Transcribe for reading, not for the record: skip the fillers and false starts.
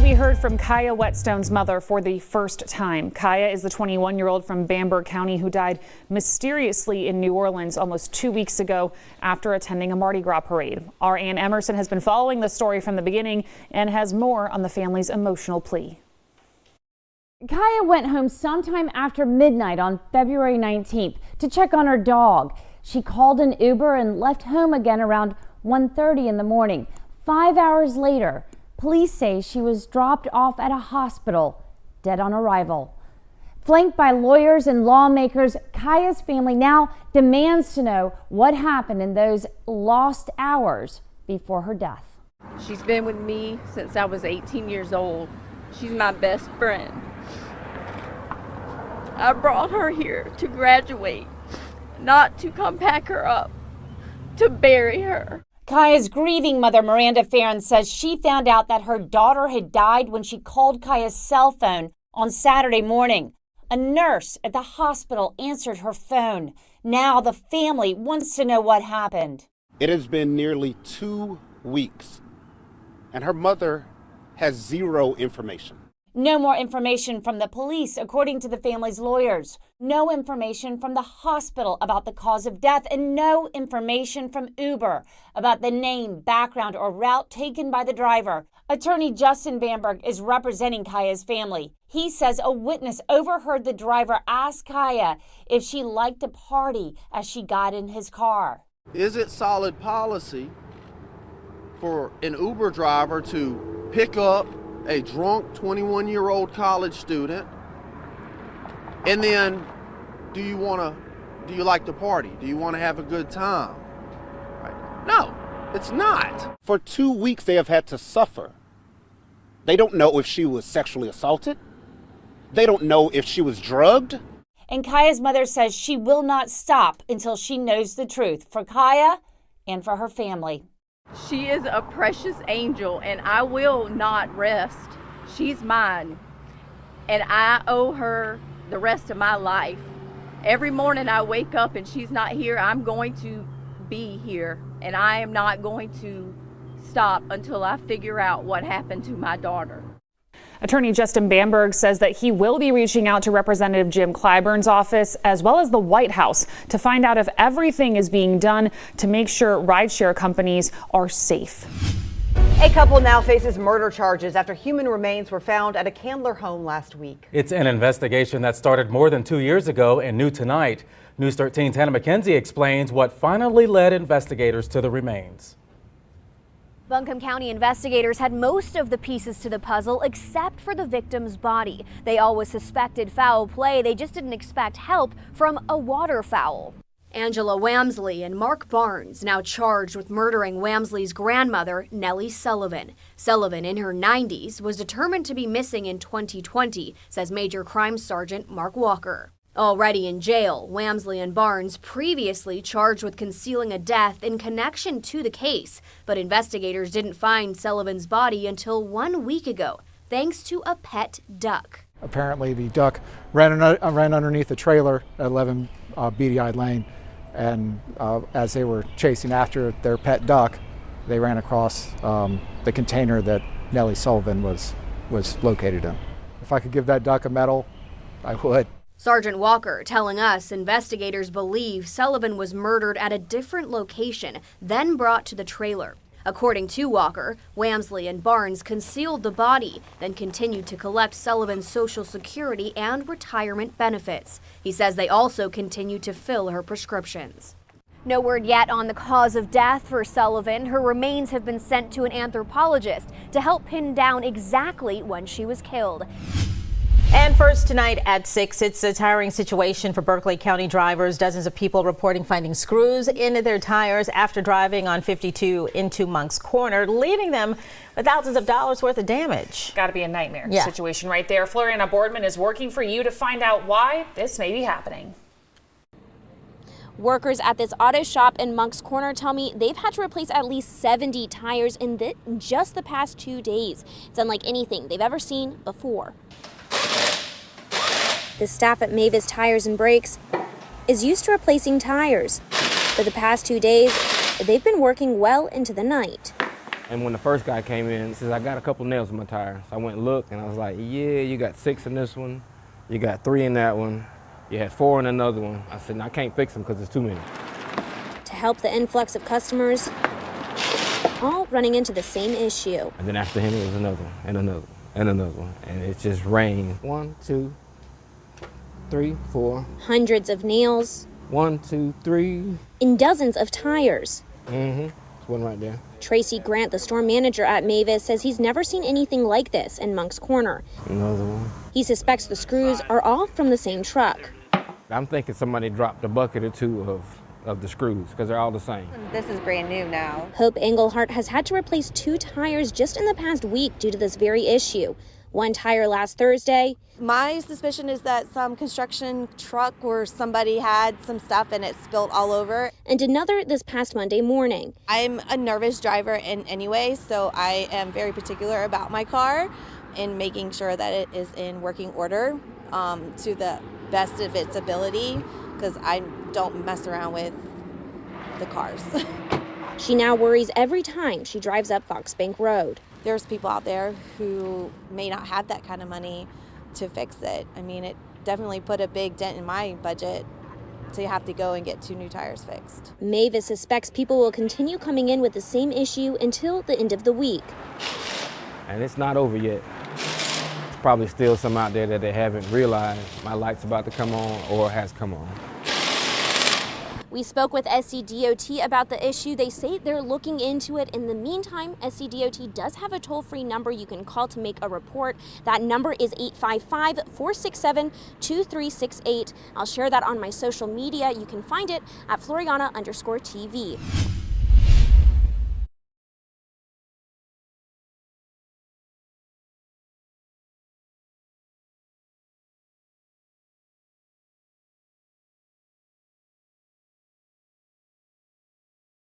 we heard from Ciaya Whetstone's mother for the first time. Ciaya is the 21-year-old from Bamberg County who died mysteriously in New Orleans almost 2 weeks ago after attending a Mardi Gras parade. Our Ann Emerson has been following the story from the beginning and has more on the family's emotional plea. Ciaya went home sometime after midnight on February 19th to check on her dog. She called an Uber and left home again around 1:30 in the morning. 5 hours later, police say she was dropped off at a hospital, dead on arrival. Flanked by lawyers and lawmakers, Ciaya's family now demands to know what happened in those lost hours before her death. She's been with me since I was 18 years old. She's my best friend. I brought her here to graduate, not to come pack her up, to bury her. Ciaya's grieving mother, Miranda Farron, says she found out that her daughter had died when she called Ciaya's cell phone on Saturday morning. A nurse at the hospital answered her phone. Now the family wants to know what happened. It has been nearly 2 weeks, and her mother has zero information. No more information from the police, according to the family's lawyers. No information from the hospital about the cause of death, and no information from Uber about the name, background, or route taken by the driver. Attorney Justin Bamberg is representing Ciaya's family. He says a witness overheard the driver ask Ciaya if she liked to party as she got in his car. Is it solid policy for an Uber driver to pick up a drunk 21-year-old college student, and then do you like to party? Do you want to have a good time? Right. No, it's not. For 2 weeks they have had to suffer. They don't know if she was sexually assaulted. They don't know if she was drugged. And Ciaya's mother says she will not stop until she knows the truth for Ciaya and for her family. She is a precious angel, and I will not rest. She's mine, and I owe her the rest of my life. Every morning I wake up and she's not here, I'm going to be here, and I am not going to stop until I figure out what happened to my daughter. Attorney Justin Bamberg says that he will be reaching out to Representative Jim Clyburn's office as well as the White House to find out if everything is being done to make sure rideshare companies are safe. A couple now faces murder charges after human remains were found at a Candler home last week. It's an investigation that started more than 2 years ago and new tonight. News 13's Hannah McKenzie explains what finally led investigators to the remains. Buncombe County investigators had most of the pieces to the puzzle except for the victim's body. They always suspected foul play, they just didn't expect help from a waterfowl. Angela Wamsley and Mark Barnes now charged with murdering Wamsley's grandmother, Nellie Sullivan. Sullivan, in her 90s, was determined to be missing in 2020, says Major Crime Sergeant Mark Walker. Already in jail, Wamsley and Barnes previously charged with concealing a death in connection to the case, but investigators didn't find Sullivan's body until 1 week ago, thanks to a pet duck. Apparently the duck ran underneath the trailer at 11 Beady-Eyed Lane, and as they were chasing after their pet duck, they ran across the container that Nellie Sullivan was located in. If I could give that duck a medal, I would. Sergeant Walker telling us investigators believe Sullivan was murdered at a different location, then brought to the trailer. According to Walker, Wamsley and Barnes concealed the body, then continued to collect Sullivan's Social Security and retirement benefits. He says they also continued to fill her prescriptions. No word yet on the cause of death for Sullivan. Her remains have been sent to an anthropologist to help pin down exactly when she was killed. And first tonight at 6, it's a tiring situation for Berkeley County drivers. Dozens of people reporting finding screws in their tires after driving on 52 into Moncks Corner, leaving them with thousands of dollars worth of damage. Got to be a nightmare situation right there. Floriana Boardman is working for you to find out why this may be happening. Workers at this auto shop in Moncks Corner tell me they've had to replace at least 70 tires in just the past 2 days. It's unlike anything they've ever seen before. The staff at Mavis Tires and Brakes is used to replacing tires. For the past 2 days, they've been working well into the night. And when the first guy came in, he says, I got a couple nails in my tire. So I went and looked, and I was like, yeah, you got 6 in this one, you got 3 in that one, you had 4 in another one. I said, no, I can't fix them because it's too many. To help the influx of customers, all running into the same issue. And then after him, it was another one, and another one, and another one. And it just rained. 1, 2, 3, 4. Hundreds of nails. 1, 2, 3. And dozens of tires. There's one right there. Tracy Grant, the store manager at Mavis, says he's never seen anything like this in Moncks Corner. Another one. He suspects the screws are all from the same truck. I'm thinking somebody dropped a bucket or 2 of the screws because they're all the same. This is brand new now. Hope Englehart has had to replace 2 tires just in the past week due to this very issue. 1 tire last Thursday. My suspicion is that some construction truck or somebody had some stuff and it spilled all over. And another this past Monday morning. I'm a nervous driver anyway, so I am very particular about my car and making sure that it is in working order to the best of its ability, because I don't mess around with the cars. She now worries every time she drives up Fox Bank Road. There's people out there who may not have that kind of money to fix it. I mean, it definitely put a big dent in my budget to have to go and get 2 new tires fixed. Mavis suspects people will continue coming in with the same issue until the end of the week. And it's not over yet. There's probably still some out there that they haven't realized my light's about to come on or has come on. We spoke with SCDOT about the issue. They say they're looking into it. In the meantime, SCDOT does have a toll-free number you can call to make a report. That number is 855-467-2368. I'll share that on my social media. You can find it at Floriana_TV.